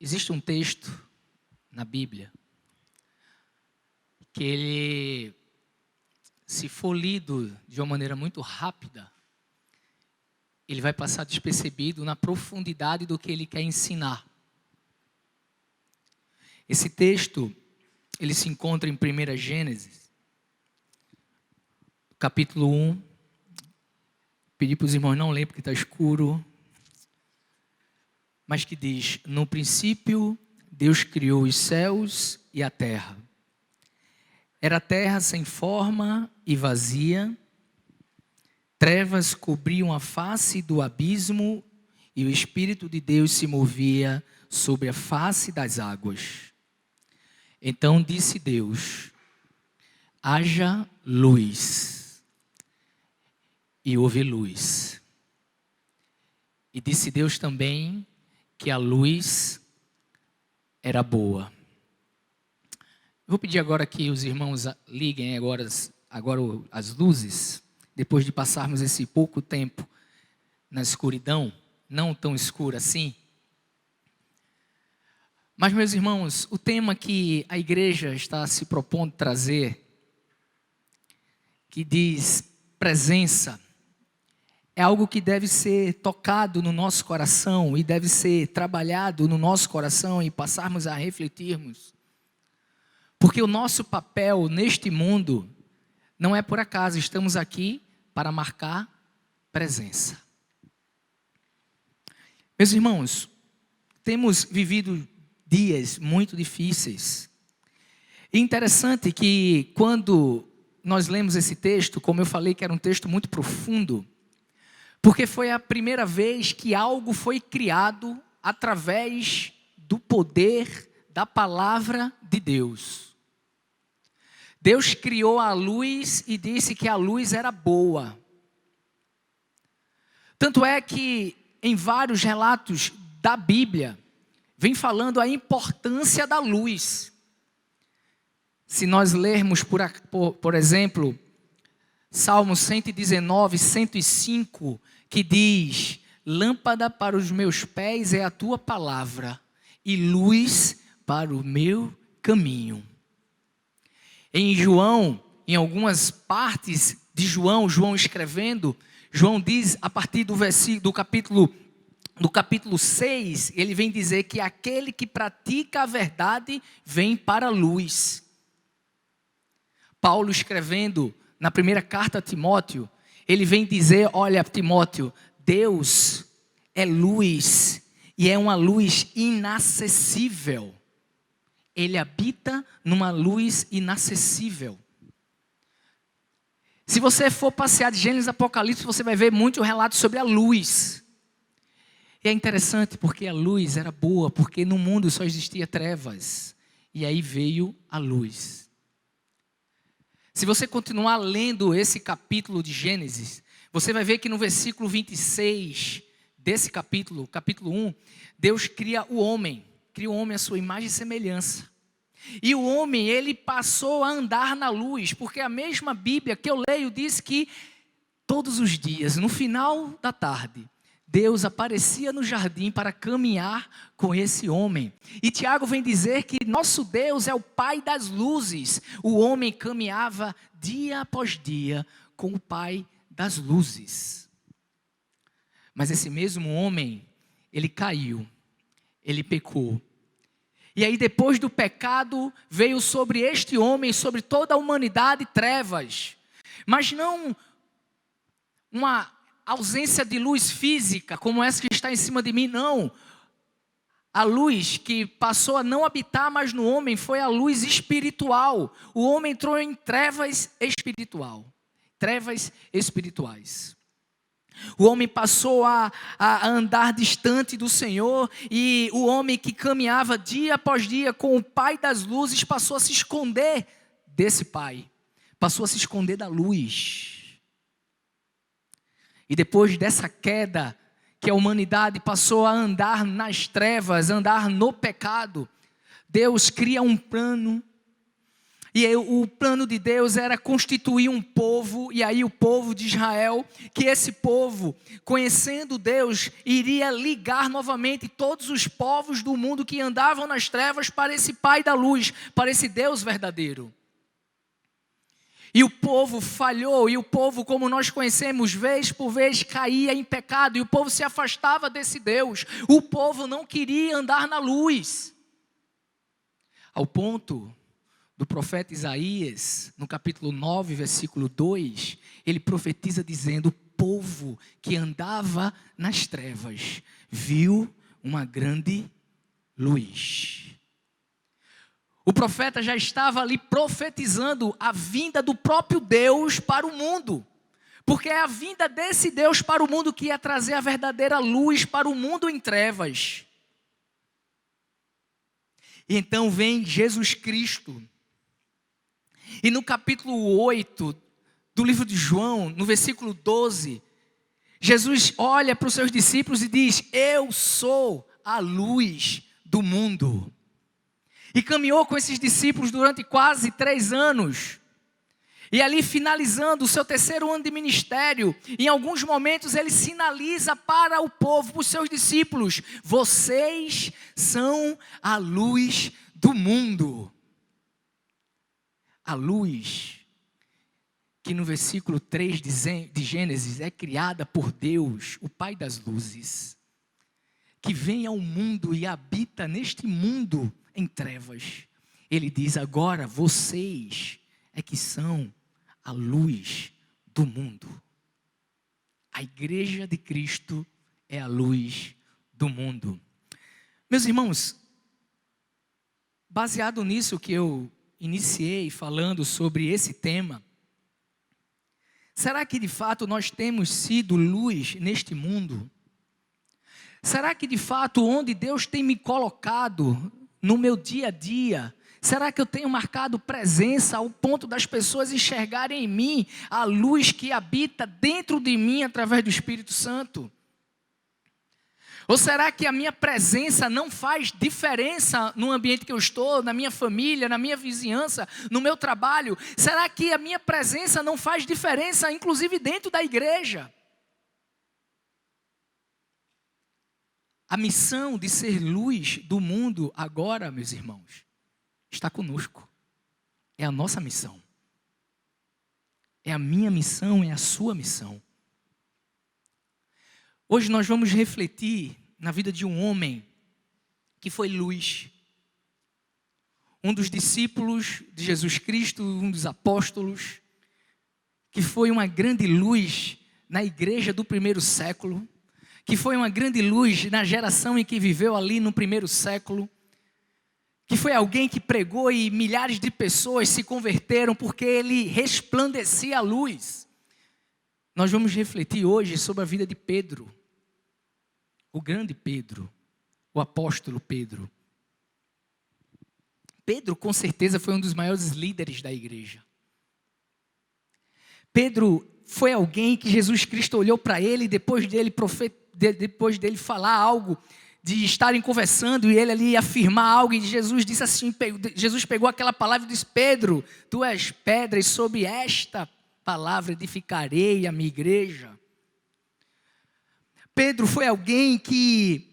Existe um texto na Bíblia que ele, se for lido de uma maneira muito rápida, ele vai passar despercebido na profundidade do que ele quer ensinar. Esse texto, ele se encontra em 1 Gênesis, capítulo 1. Pedi para os irmãos não lerem porque está escuro. Mas que diz: no princípio, Deus criou os céus e a terra. Era a terra sem forma e vazia. Trevas cobriam a face do abismo e o Espírito de Deus se movia sobre a face das águas. Então disse Deus: haja luz. E houve luz. E disse Deus também que a luz era boa. Vou pedir agora que os irmãos liguem agora as luzes, depois de passarmos esse pouco tempo na escuridão, não tão escura assim. Mas, meus irmãos, o tema que a igreja está se propondo trazer, que diz presença, é algo que deve ser tocado no nosso coração e deve ser trabalhado no nosso coração e passarmos a refletirmos. Porque o nosso papel neste mundo não é por acaso, estamos aqui para marcar presença. Meus irmãos, temos vivido dias muito difíceis. E interessante que quando nós lemos esse texto, como eu falei que era um texto muito profundo, porque foi a primeira vez que algo foi criado através do poder da palavra de Deus. Deus criou a luz e disse que a luz era boa. Tanto é que em vários relatos da Bíblia, vem falando a importância da luz. Se nós lermos, por exemplo, Salmo 119, 105, que diz: lâmpada para os meus pés é a tua palavra e luz para o meu caminho. Em João, em algumas partes de João escrevendo, João diz a partir do capítulo 6, ele vem dizer que aquele que pratica a verdade vem para a luz. Paulo escrevendo na primeira carta a Timóteo, ele vem dizer: olha, Timóteo, Deus é luz e é uma luz inacessível. Ele habita numa luz inacessível. Se você for passear de Gênesis e Apocalipse, você vai ver muito relato sobre a luz. E é interessante porque a luz era boa, porque no mundo só existia trevas. E aí veio a luz. Se você continuar lendo esse capítulo de Gênesis, você vai ver que no versículo 26 desse capítulo 1, Deus cria o homem à sua imagem e semelhança. E o homem, ele passou a andar na luz, porque a mesma Bíblia que eu leio diz que todos os dias, no final da tarde, Deus aparecia no jardim para caminhar com esse homem. E Tiago vem dizer que nosso Deus é o Pai das luzes. O homem caminhava dia após dia com o Pai das luzes. Mas esse mesmo homem, ele caiu, ele pecou. E aí depois do pecado, veio sobre este homem, sobre toda a humanidade, trevas. Mas não uma ausência de luz física, como essa que está em cima de mim, não. A luz que passou a não habitar mais no homem foi a luz espiritual. O homem entrou em trevas espirituais. O homem passou a andar distante do Senhor, e o homem que caminhava dia após dia com o Pai das luzes passou a se esconder desse Pai, passou a se esconder da luz. E depois dessa queda, que a humanidade passou a andar nas trevas, andar no pecado, Deus cria um plano. E aí, o plano de Deus era constituir um povo, e aí o povo de Israel, que esse povo, conhecendo Deus, iria ligar novamente todos os povos do mundo que andavam nas trevas para esse Pai da luz, para esse Deus verdadeiro. E o povo falhou, e o povo, como nós conhecemos, vez por vez caía em pecado, e o povo se afastava desse Deus. O povo não queria andar na luz. Ao ponto do profeta Isaías, no capítulo 9, versículo 2, ele profetiza dizendo: o povo que andava nas trevas viu uma grande luz. O profeta já estava ali profetizando a vinda do próprio Deus para o mundo, porque é a vinda desse Deus para o mundo que ia trazer a verdadeira luz para o mundo em trevas. E então vem Jesus Cristo. E no capítulo 8 do livro de João, no versículo 12, Jesus olha para os seus discípulos e diz: eu sou a luz do mundo. E caminhou com esses discípulos durante quase 3 anos. E ali, finalizando o seu 3º ano de ministério, em alguns momentos ele sinaliza para o povo, para os seus discípulos: vocês são a luz do mundo. A luz que no versículo 3 de Gênesis é criada por Deus, o Pai das luzes, que vem ao mundo e habita neste mundo em trevas. Ele diz: agora vocês é que são a luz do mundo. A igreja de Cristo é a luz do mundo. Meus irmãos, baseado nisso que eu iniciei falando sobre esse tema, será que de fato nós temos sido luz neste mundo? Será que de fato onde Deus tem me colocado no meu dia a dia, será que eu tenho marcado presença ao ponto das pessoas enxergarem em mim a luz que habita dentro de mim através do Espírito Santo? Ou será que a minha presença não faz diferença no ambiente que eu estou, na minha família, na minha vizinhança, no meu trabalho? Será que a minha presença não faz diferença, inclusive dentro da igreja? A missão de ser luz do mundo agora, meus irmãos, está conosco. É a nossa missão. É a minha missão, é a sua missão. Hoje nós vamos refletir na vida de um homem que foi luz. Um dos discípulos de Jesus Cristo, um dos apóstolos, que foi uma grande luz na igreja do 1º século, que foi uma grande luz na geração em que viveu ali no 1º século, que foi alguém que pregou e milhares de pessoas se converteram porque ele resplandecia a luz. Nós vamos refletir hoje sobre a vida de Pedro, o grande Pedro, o apóstolo Pedro. Pedro, com certeza, foi um dos maiores líderes da igreja. Pedro foi alguém que Jesus Cristo olhou para ele depois dele falar algo, de estarem conversando e ele ali afirmar algo, e Jesus disse assim, Jesus pegou aquela palavra e disse: Pedro, tu és pedra e sob esta palavra edificarei a minha igreja. Pedro foi alguém que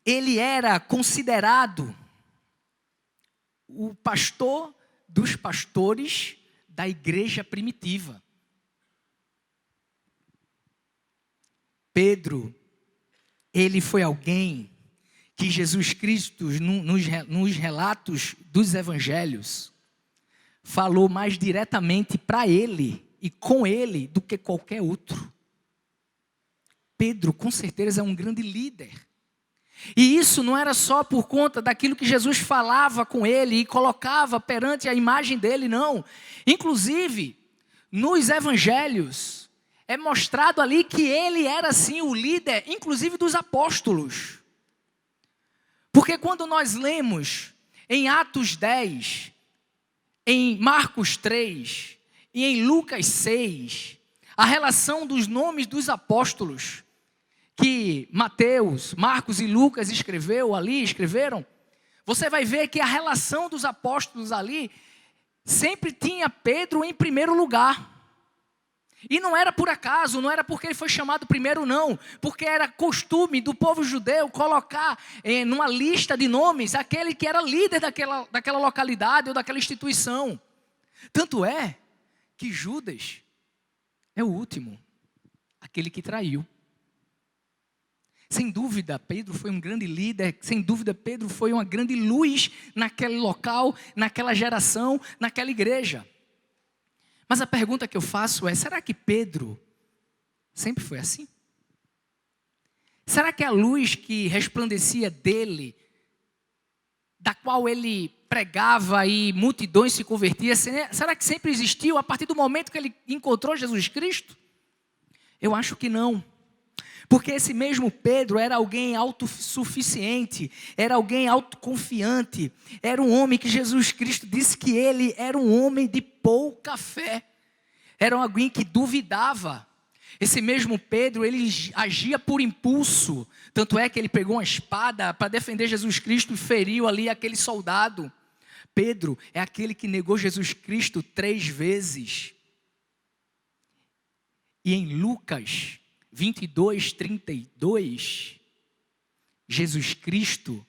ele era considerado o pastor dos pastores da igreja primitiva. Pedro, ele foi alguém que Jesus Cristo, nos relatos dos evangelhos, falou mais diretamente para ele e com ele do que qualquer outro. Pedro, com certeza, é um grande líder. E isso não era só por conta daquilo que Jesus falava com ele e colocava perante a imagem dele, não. Inclusive, nos evangelhos, é mostrado ali que ele era sim o líder, inclusive dos apóstolos. Porque quando nós lemos em Atos 10, em Marcos 3 e em Lucas 6, a relação dos nomes dos apóstolos que Mateus, Marcos e Lucas escreveram, você vai ver que a relação dos apóstolos ali sempre tinha Pedro em primeiro lugar. E não era por acaso, não era porque ele foi chamado primeiro, não. Porque era costume do povo judeu colocar numa lista de nomes aquele que era líder daquela localidade ou daquela instituição. Tanto é que Judas é o último, aquele que traiu. Sem dúvida, Pedro foi um grande líder. Sem dúvida, Pedro foi uma grande luz naquele local, naquela geração, naquela igreja. Mas a pergunta que eu faço é, será que Pedro sempre foi assim? Será que a luz que resplandecia dele, da qual ele pregava e multidões se convertiam, será que sempre existiu a partir do momento que ele encontrou Jesus Cristo? Eu acho que não. Porque esse mesmo Pedro era alguém autossuficiente, era alguém autoconfiante, era um homem que Jesus Cristo disse que ele era um homem de pouca fé, era alguém que duvidava. Esse mesmo Pedro, ele agia por impulso, tanto é que ele pegou uma espada para defender Jesus Cristo e feriu ali aquele soldado. Pedro é aquele que negou Jesus Cristo 3 vezes. E em Lucas 22:32, Jesus Cristo,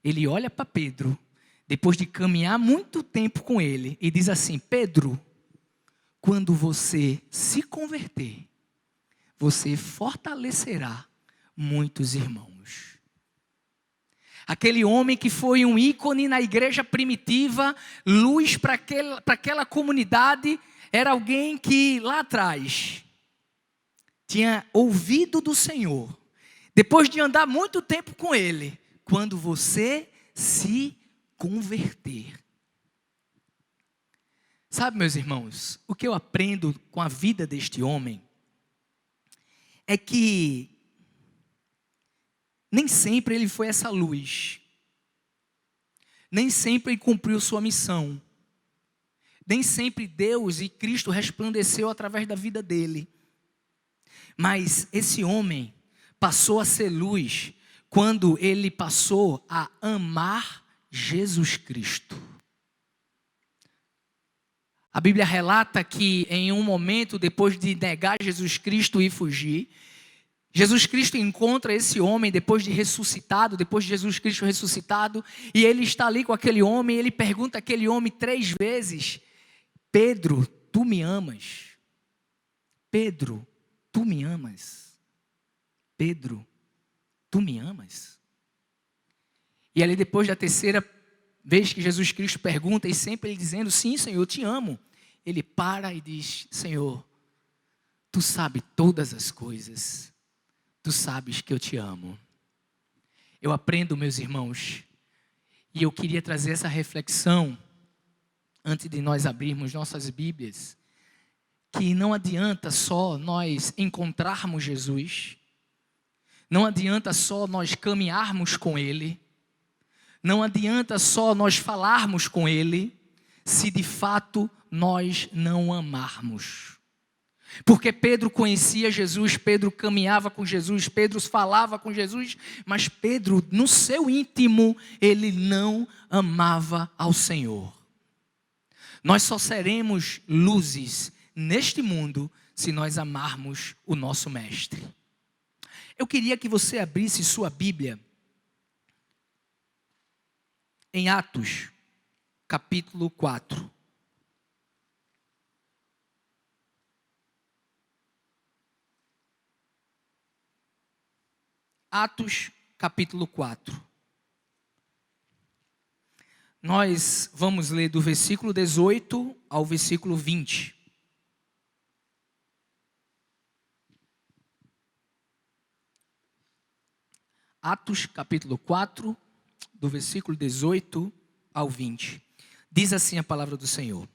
ele olha para Pedro, depois de caminhar muito tempo com ele, e diz assim: Pedro, quando você se converter, você fortalecerá muitos irmãos. Aquele homem que foi um ícone na igreja primitiva, luz para aquela comunidade, era alguém que lá atrás tinha ouvido do Senhor, depois de andar muito tempo com Ele, quando você se converter. Sabe, meus irmãos, o que eu aprendo com a vida deste homem é que nem sempre ele foi essa luz, nem sempre ele cumpriu sua missão, nem sempre Deus e Cristo resplandeceu através da vida dele. Mas esse homem passou a ser luz quando ele passou a amar Jesus Cristo. A Bíblia relata que em um momento, depois de negar Jesus Cristo e fugir, Jesus Cristo encontra esse homem depois de ressuscitado, depois de Jesus Cristo ressuscitado, e ele está ali com aquele homem, e ele pergunta àquele homem 3 vezes: Pedro, tu me amas? Pedro, tu me amas? Pedro, tu me amas? E ali depois da 3ª vez que Jesus Cristo pergunta, e sempre ele dizendo: sim, Senhor, eu te amo, ele para e diz: Senhor, tu sabes todas as coisas, tu sabes que eu te amo. Eu aprendo, meus irmãos, e eu queria trazer essa reflexão antes de nós abrirmos nossas Bíblias, que não adianta só nós encontrarmos Jesus, não adianta só nós caminharmos com Ele, não adianta só nós falarmos com Ele, se de fato nós não amarmos. Porque Pedro conhecia Jesus, Pedro caminhava com Jesus, Pedro falava com Jesus, mas Pedro, no seu íntimo, ele não amava ao Senhor. Nós só seremos luzes neste mundo se nós amarmos o nosso Mestre. Eu queria que você abrisse sua Bíblia em Atos, capítulo 4. Atos, capítulo 4. Nós vamos ler do versículo 18 ao versículo 20. Atos, capítulo 4, do versículo 18 ao 20. Diz assim a palavra do Senhor.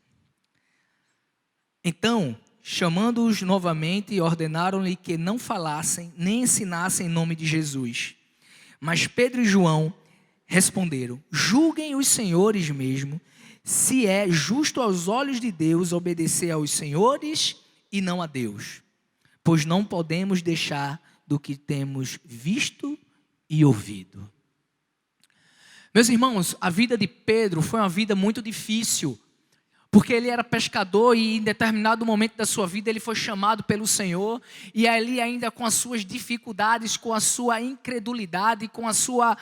Então, chamando-os novamente, ordenaram-lhe que não falassem, nem ensinassem em nome de Jesus. Mas Pedro e João responderam: julguem os senhores mesmo, se é justo aos olhos de Deus obedecer aos senhores e não a Deus. Pois não podemos deixar do que temos visto e ouvido. Meus irmãos, a vida de Pedro foi uma vida muito difícil, porque ele era pescador e em determinado momento da sua vida ele foi chamado pelo Senhor, e ali ainda com as suas dificuldades, com a sua incredulidade, com a sua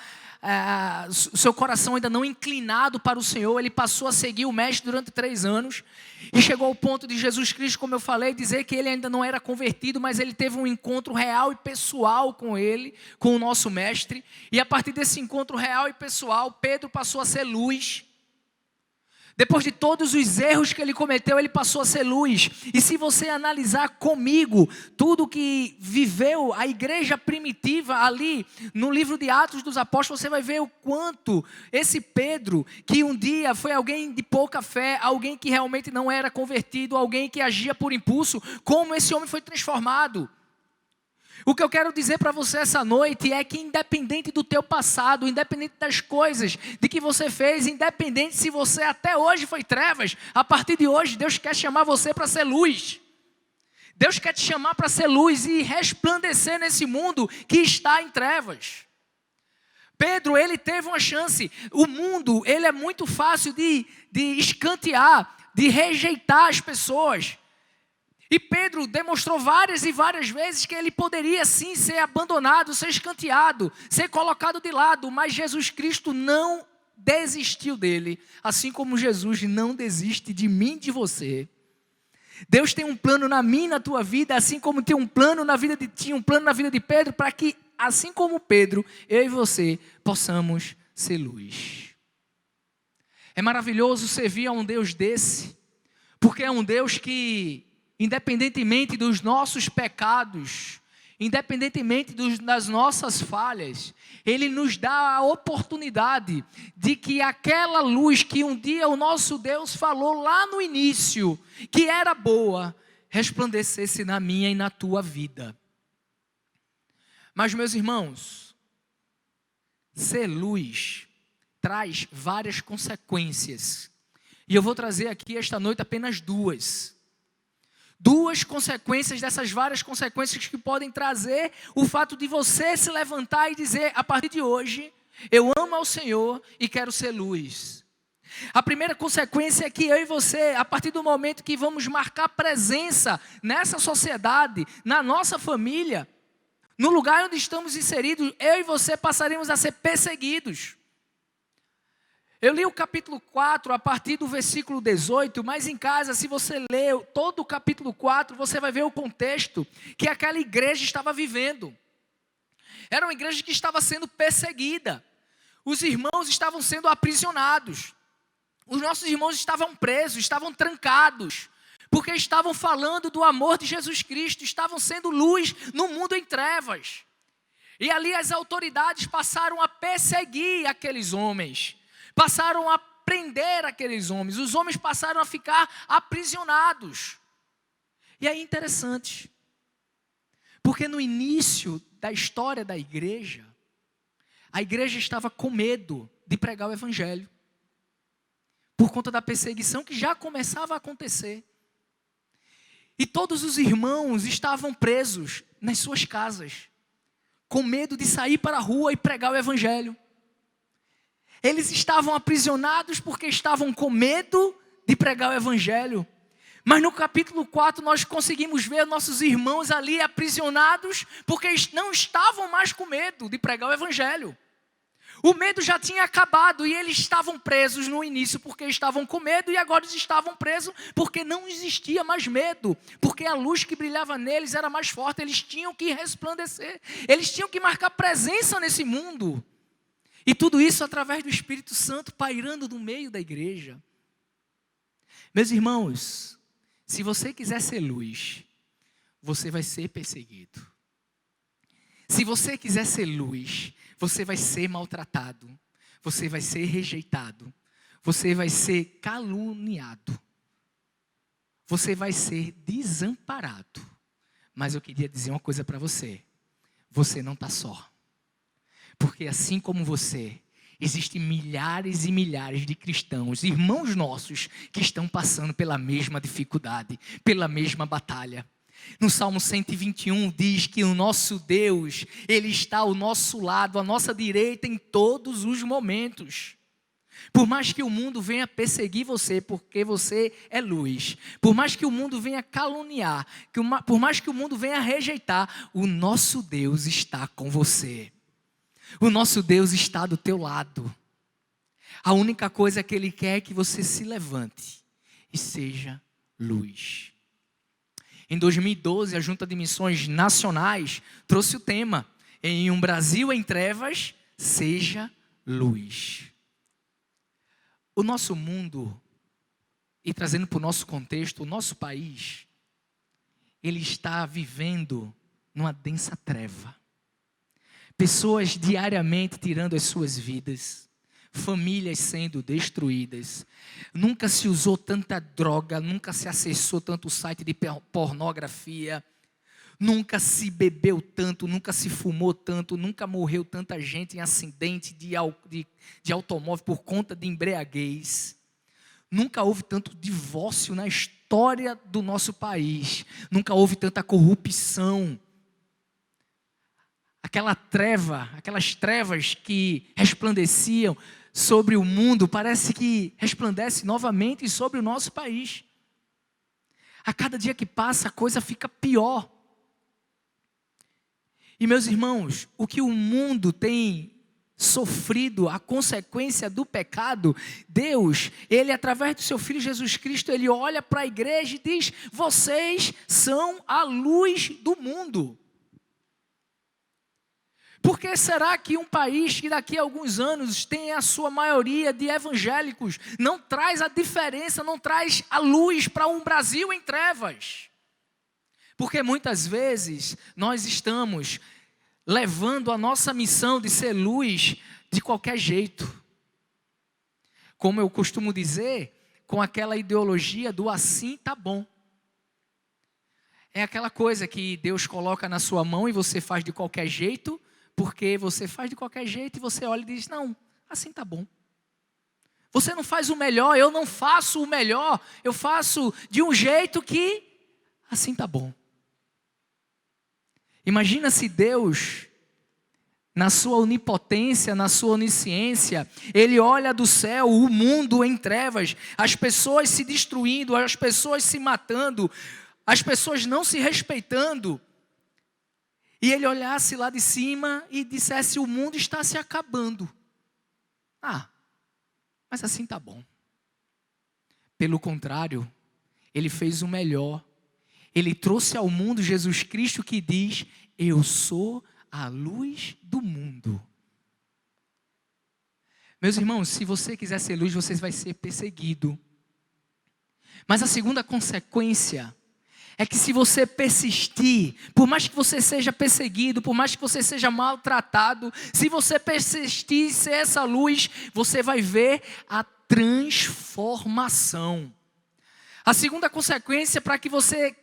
seu coração ainda não inclinado para o Senhor, ele passou a seguir o mestre durante 3 anos, e chegou ao ponto de Jesus Cristo, como eu falei, dizer que ele ainda não era convertido, mas ele teve um encontro real e pessoal com ele, com o nosso mestre, e a partir desse encontro real e pessoal, Pedro passou a ser luz. Depois de todos os erros que ele cometeu, ele passou a ser luz. E se você analisar comigo tudo que viveu a igreja primitiva ali no livro de Atos dos Apóstolos, você vai ver o quanto esse Pedro, que um dia foi alguém de pouca fé, alguém que realmente não era convertido, alguém que agia por impulso, como esse homem foi transformado. O que eu quero dizer para você essa noite é que independente do teu passado, independente das coisas de que você fez, independente se você até hoje foi trevas, a partir de hoje Deus quer chamar você para ser luz. Deus quer te chamar para ser luz e resplandecer nesse mundo que está em trevas. Pedro, ele teve uma chance. O mundo, ele é muito fácil de escantear, de rejeitar as pessoas. E Pedro demonstrou várias e várias vezes que ele poderia sim ser abandonado, ser escanteado, ser colocado de lado, mas Jesus Cristo não desistiu dele, assim como Jesus não desiste de mim e de você. Deus tem um plano na minha e na tua vida, assim como tinha um plano na vida de Pedro, para que, assim como Pedro, eu e você possamos ser luz. É maravilhoso servir a um Deus desse, porque é um Deus que, independentemente dos nossos pecados, independentemente das nossas falhas, Ele nos dá a oportunidade de que aquela luz que um dia o nosso Deus falou lá no início, que era boa, resplandecesse na minha e na tua vida. Mas, meus irmãos, ser luz traz várias consequências. E eu vou trazer aqui esta noite apenas duas consequências dessas várias consequências que podem trazer o fato de você se levantar e dizer: a partir de hoje, eu amo ao Senhor e quero ser luz. A primeira consequência é que eu e você, a partir do momento que vamos marcar presença nessa sociedade, na nossa família, no lugar onde estamos inseridos, eu e você passaremos a ser perseguidos. Eu li o capítulo 4 a partir do versículo 18, mas em casa, se você ler todo o capítulo 4, você vai ver o contexto que aquela igreja estava vivendo. Era uma igreja que estava sendo perseguida. Os irmãos estavam sendo aprisionados. Os nossos irmãos estavam presos, estavam trancados, porque estavam falando do amor de Jesus Cristo, estavam sendo luz no mundo em trevas. E ali as autoridades passaram a perseguir aqueles homens. Passaram a prender aqueles homens. Os homens passaram a ficar aprisionados. E aí interessante, porque no início da história da igreja, a igreja estava com medo de pregar o evangelho, por conta da perseguição que já começava a acontecer. E todos os irmãos estavam presos nas suas casas, com medo de sair para a rua e pregar o evangelho. Eles estavam aprisionados porque estavam com medo de pregar o evangelho. Mas no capítulo 4 nós conseguimos ver nossos irmãos ali aprisionados porque não estavam mais com medo de pregar o evangelho. O medo já tinha acabado e eles estavam presos no início porque estavam com medo, e agora eles estavam presos porque não existia mais medo, porque a luz que brilhava neles era mais forte. Eles tinham que resplandecer, eles tinham que marcar presença nesse mundo. E tudo isso através do Espírito Santo pairando no meio da igreja. Meus irmãos, se você quiser ser luz, você vai ser perseguido. Se você quiser ser luz, você vai ser maltratado. Você vai ser rejeitado. Você vai ser caluniado. Você vai ser desamparado. Mas eu queria dizer uma coisa para você. Você não está só. Porque assim como você, existem milhares e milhares de cristãos, irmãos nossos, que estão passando pela mesma dificuldade, pela mesma batalha. No Salmo 121 diz que o nosso Deus, Ele está ao nosso lado, à nossa direita em todos os momentos. Por mais que o mundo venha perseguir você, porque você é luz. Por mais que o mundo venha caluniar, por mais que o mundo venha rejeitar, o nosso Deus está com você. O nosso Deus está do teu lado. A única coisa que Ele quer é que você se levante e seja luz. Em 2012, a Junta de Missões Nacionais trouxe o tema: em um Brasil em trevas, seja luz. O nosso mundo, e trazendo para o nosso contexto, o nosso país, ele está vivendo numa densa treva. Pessoas diariamente tirando as suas vidas, famílias sendo destruídas. Nunca se usou tanta droga, nunca se acessou tanto site de pornografia, nunca se bebeu tanto, nunca se fumou tanto, nunca morreu tanta gente em acidente de automóvel por conta de embriaguez. Nunca houve tanto divórcio na história do nosso país. Nunca houve tanta corrupção. Aquelas trevas que resplandeciam sobre o mundo, parece que resplandece novamente sobre o nosso país. A cada dia que passa, a coisa fica pior. E meus irmãos, o que o mundo tem sofrido, a consequência do pecado, Deus, Ele através do seu Filho Jesus Cristo, Ele olha para a igreja e diz: vocês são a luz do mundo. Por que será que um país que daqui a alguns anos tem a sua maioria de evangélicos não traz a diferença, não traz a luz para um Brasil em trevas? Porque muitas vezes nós estamos levando a nossa missão de ser luz de qualquer jeito. Como eu costumo dizer, com aquela ideologia do assim tá bom. É aquela coisa que Deus coloca na sua mão e você faz de qualquer jeito, porque você faz de qualquer jeito e você olha e diz: não, assim tá bom. Você não faz o melhor, eu não faço o melhor, eu faço de um jeito que assim tá bom. Imagina se Deus, na sua onipotência, na sua onisciência, Ele olha do céu, o mundo em trevas, as pessoas se destruindo, as pessoas se matando, as pessoas não se respeitando, e Ele olhasse lá de cima e dissesse: o mundo está se acabando. Ah, mas assim tá bom. Pelo contrário, Ele fez o melhor. Ele trouxe ao mundo Jesus Cristo, que diz: eu sou a luz do mundo. Meus irmãos, se você quiser ser luz, você vai ser perseguido. Mas a segunda consequência é que se você persistir, por mais que você seja perseguido, por mais que você seja maltratado, se você persistir em ser essa luz, você vai ver a transformação. A segunda consequência para que você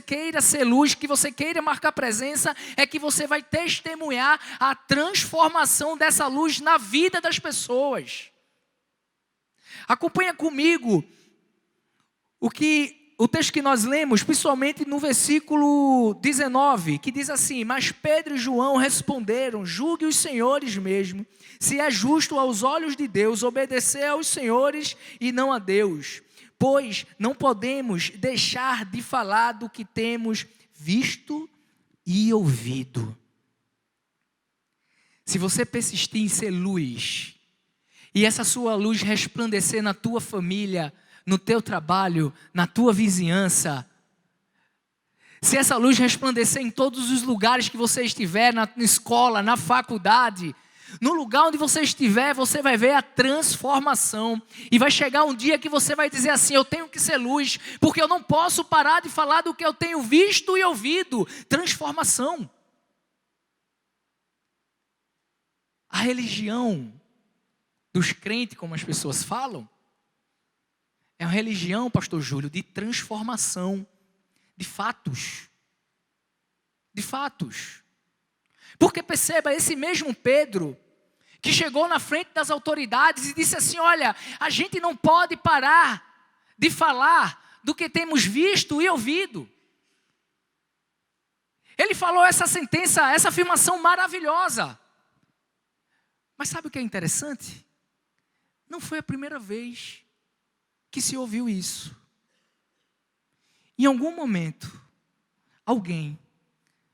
queira ser luz, que você queira marcar presença, é que você vai testemunhar a transformação dessa luz na vida das pessoas. Acompanha comigo o texto que nós lemos, principalmente no versículo 19, que diz assim: mas Pedro e João responderam: julgue os senhores mesmo, se é justo aos olhos de Deus obedecer aos senhores e não a Deus. Pois não podemos deixar de falar do que temos visto e ouvido. Se você persistir em ser luz, e essa sua luz resplandecer na tua família, no teu trabalho, na tua vizinhança, se essa luz resplandecer em todos os lugares que você estiver, na escola, na faculdade, no lugar onde você estiver, você vai ver a transformação. E vai chegar um dia que você vai dizer assim: eu tenho que ser luz, porque eu não posso parar de falar do que eu tenho visto e ouvido. Transformação. A religião dos crentes, como as pessoas falam, é uma religião, pastor Júlio, de transformação, de fatos. De fatos. Porque perceba, esse mesmo Pedro, que chegou na frente das autoridades e disse assim: olha, a gente não pode parar de falar do que temos visto e ouvido. Ele falou essa sentença, essa afirmação maravilhosa. Mas sabe o que é interessante? Não foi a primeira vez que se ouviu isso. Em algum momento, alguém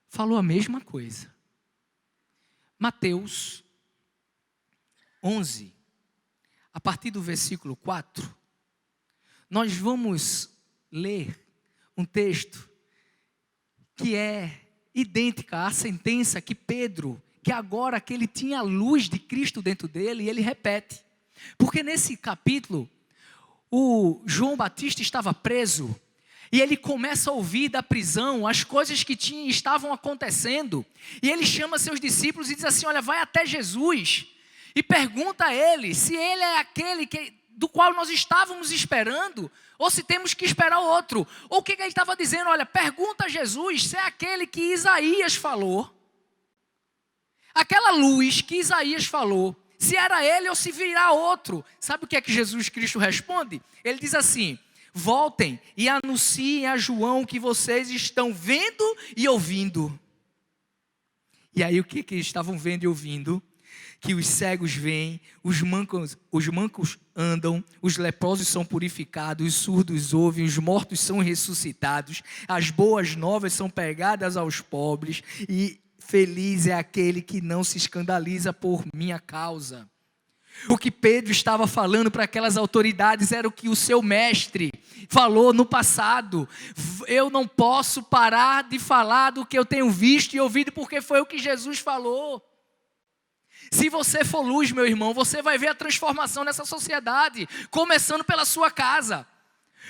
falou a mesma coisa. Mateus 11, a partir do versículo 4, nós vamos ler um texto que é idêntica à sentença que Pedro, que agora que ele tinha a luz de Cristo dentro dele, ele repete. Porque nesse capítulo, o João Batista estava preso, e ele começa a ouvir da prisão as coisas que estavam acontecendo, e ele chama seus discípulos e diz assim, olha, vai até Jesus, e pergunta a ele, se ele é aquele do qual nós estávamos esperando, ou se temos que esperar outro. Ou o que ele estava dizendo? Olha, pergunta a Jesus se é aquele que Isaías falou. Aquela luz que Isaías falou, se era ele ou se virá outro. Sabe o que é que Jesus Cristo responde? Ele diz assim, voltem e anunciem a João que vocês estão vendo e ouvindo. E aí o que estavam vendo e ouvindo? Que os cegos veem, os mancos andam, os leprosos são purificados, os surdos ouvem, os mortos são ressuscitados, as boas novas são pregadas aos pobres, e feliz é aquele que não se escandaliza por minha causa. O que Pedro estava falando para aquelas autoridades era o que o seu mestre falou no passado. Eu não posso parar de falar do que eu tenho visto e ouvido, porque foi o que Jesus falou. Se você for luz, meu irmão, você vai ver a transformação nessa sociedade, começando pela sua casa.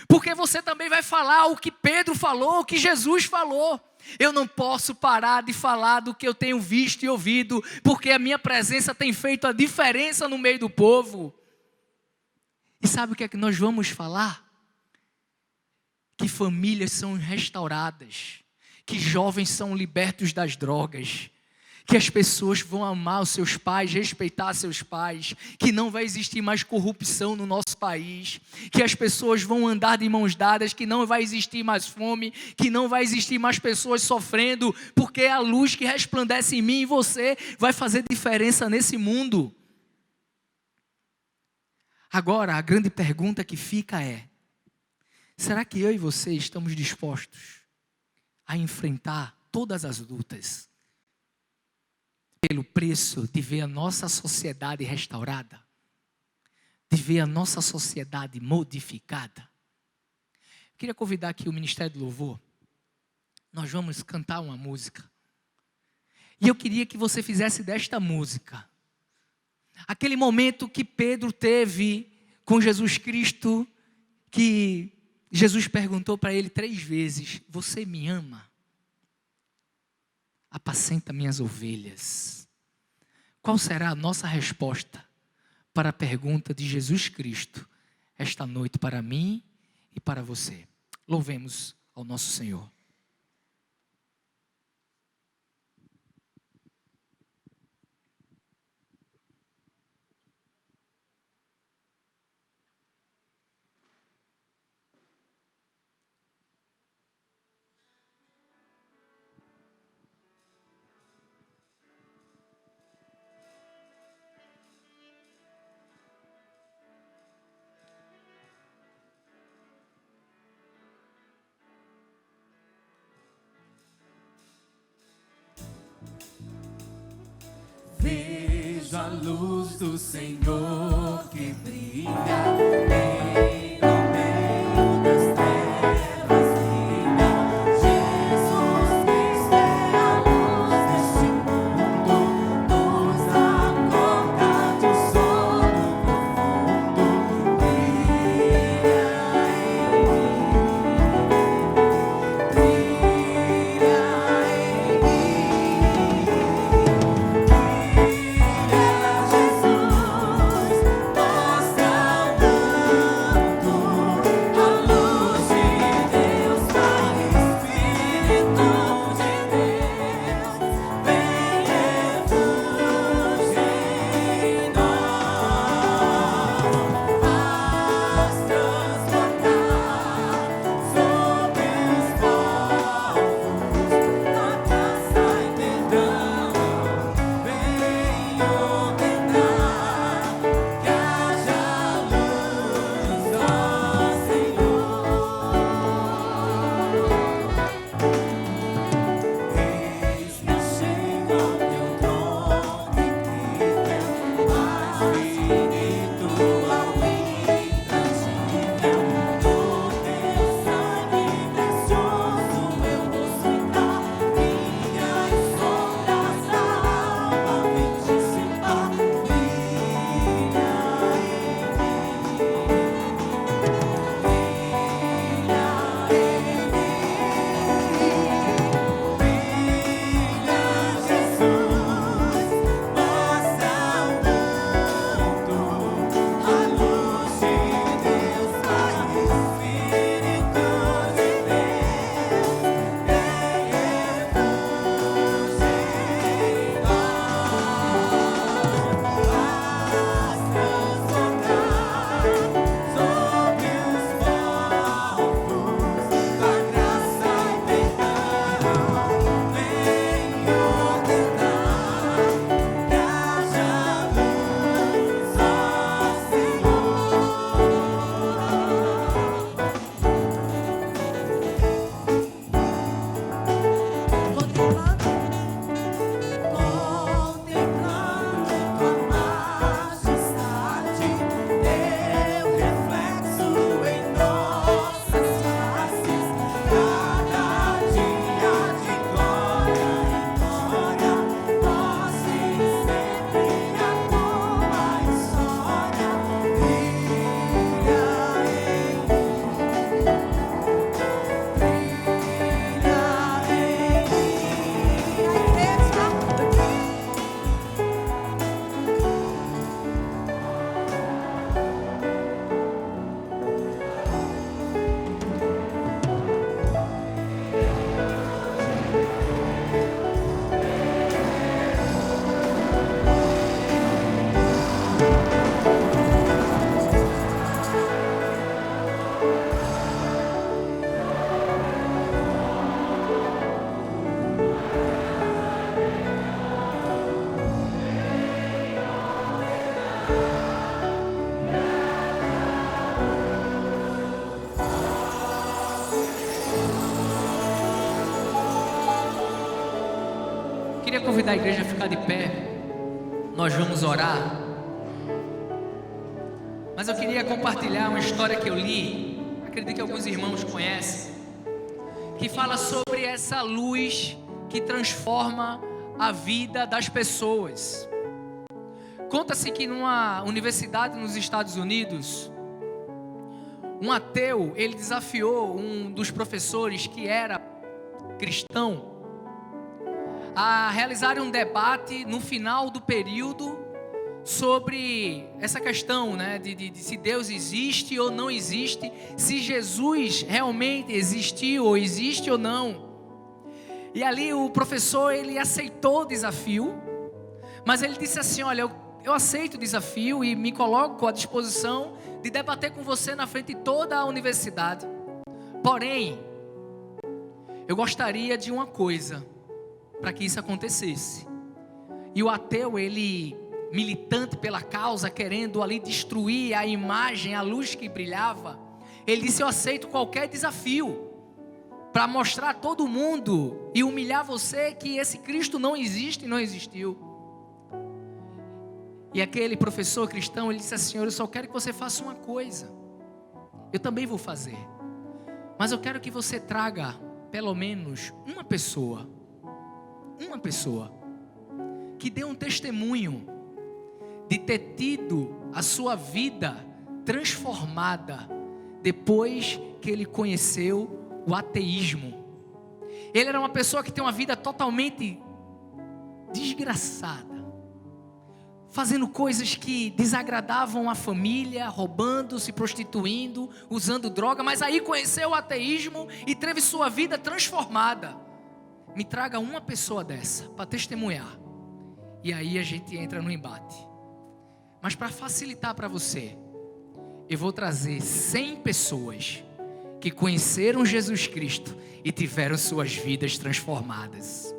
Porque você também vai falar o que Pedro falou, o que Jesus falou. Eu não posso parar de falar do que eu tenho visto e ouvido, porque a minha presença tem feito a diferença no meio do povo. E sabe o que é que nós vamos falar? Que famílias são restauradas, que jovens são libertos das drogas, que as pessoas vão amar os seus pais, respeitar seus pais, que não vai existir mais corrupção no nosso país, que as pessoas vão andar de mãos dadas, que não vai existir mais fome, que não vai existir mais pessoas sofrendo, porque a luz que resplandece em mim e você vai fazer diferença nesse mundo. Agora, a grande pergunta que fica é, será que eu e você estamos dispostos a enfrentar todas as lutas pelo preço de ver a nossa sociedade restaurada, de ver a nossa sociedade modificada? Eu queria convidar aqui o Ministério do Louvor. Nós vamos cantar uma música. E eu queria que você fizesse desta música aquele momento que Pedro teve com Jesus Cristo, que Jesus perguntou para ele 3 vezes, você me ama? Apacenta minhas ovelhas. Qual será a nossa resposta para a pergunta de Jesus Cristo esta noite para mim e para você? Louvemos ao nosso Senhor. Vejo a luz do Senhor que brilha bem no meio das trevas, brilha. Jesus Cristo é a luz deste mundo, nos acorda do sono profundo. Brilha em mim, brilha em mim. Jesus, convidar a igreja a ficar de pé. Nós vamos orar. Mas eu queria compartilhar uma história que eu li, acredito que alguns irmãos conhecem, que fala sobre essa luz que transforma a vida das pessoas. Conta-se que numa universidade nos Estados Unidos, um ateu, ele desafiou um dos professores que era cristão a realizar um debate no final do período sobre essa questão, né, de se Deus existe ou não existe, se Jesus realmente existiu ou existe ou não. E ali o professor, ele aceitou o desafio, mas ele disse assim: olha, eu aceito o desafio e me coloco à disposição de debater com você na frente de toda a universidade. Porém, eu gostaria de uma coisa para que isso acontecesse. E o ateu, ele, militante pela causa, querendo ali destruir a imagem, a luz que brilhava, ele disse: eu aceito qualquer desafio para mostrar a todo mundo e humilhar você que esse Cristo não existe e não existiu. E aquele professor cristão, ele disse assim: eu só quero que você faça uma coisa, eu também vou fazer, mas eu quero que você traga pelo menos uma pessoa que dê um testemunho de ter tido a sua vida transformada depois que ele conheceu o ateísmo. Ele era uma pessoa que tem uma vida totalmente desgraçada, fazendo coisas que desagradavam a família, roubando, se prostituindo, usando droga, mas aí conheceu o ateísmo e teve sua vida transformada. Me traga uma pessoa dessa para testemunhar, e aí a gente entra no embate. Mas para facilitar para você, eu vou trazer 100 pessoas que conheceram Jesus Cristo e tiveram suas vidas transformadas.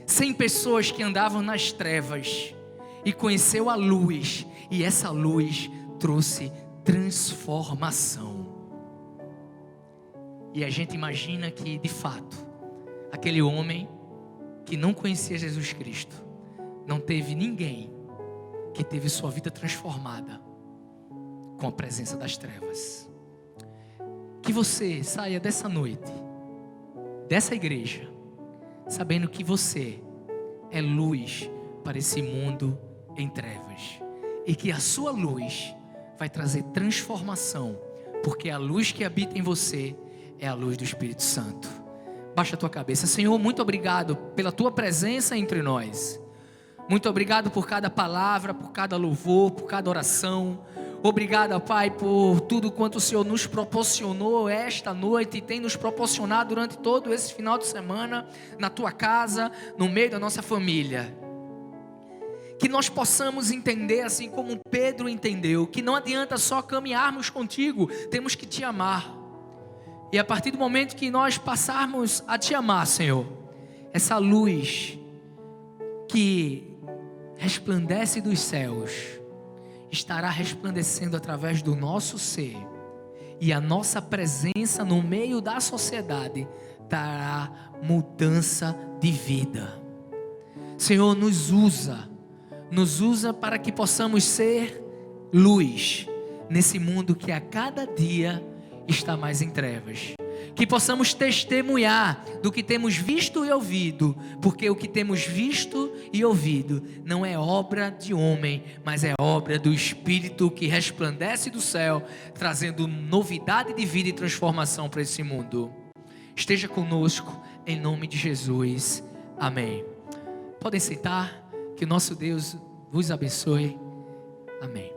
100 pessoas que andavam nas trevas e conheceu a luz, e essa luz trouxe transformação. E a gente imagina que, de fato, aquele homem que não conhecia Jesus Cristo, não teve ninguém que teve sua vida transformada com a presença das trevas. Que você saia dessa noite, dessa igreja, sabendo que você é luz para esse mundo em trevas, e que a sua luz vai trazer transformação, porque a luz que habita em você é a luz do Espírito Santo. Baixa a tua cabeça. Senhor, muito obrigado pela tua presença entre nós. Muito obrigado por cada palavra, por cada louvor, por cada oração. Obrigado, Pai, por tudo quanto o Senhor nos proporcionou esta noite e tem nos proporcionado durante todo esse final de semana, na tua casa, no meio da nossa família. Que nós possamos entender, assim como Pedro entendeu, que não adianta só caminharmos contigo, temos que te amar. E a partir do momento que nós passarmos a te amar, Senhor, essa luz que resplandece dos céus estará resplandecendo através do nosso ser, e a nossa presença no meio da sociedade trará mudança de vida. Senhor, nos usa para que possamos ser luz nesse mundo que a cada dia está mais em trevas. Que possamos testemunhar do que temos visto e ouvido, porque o que temos visto e ouvido não é obra de homem, mas é obra do Espírito que resplandece do céu, trazendo novidade de vida e transformação para esse mundo. Esteja conosco, em nome de Jesus, amém. Podem sentar, que o nosso Deus vos abençoe, amém.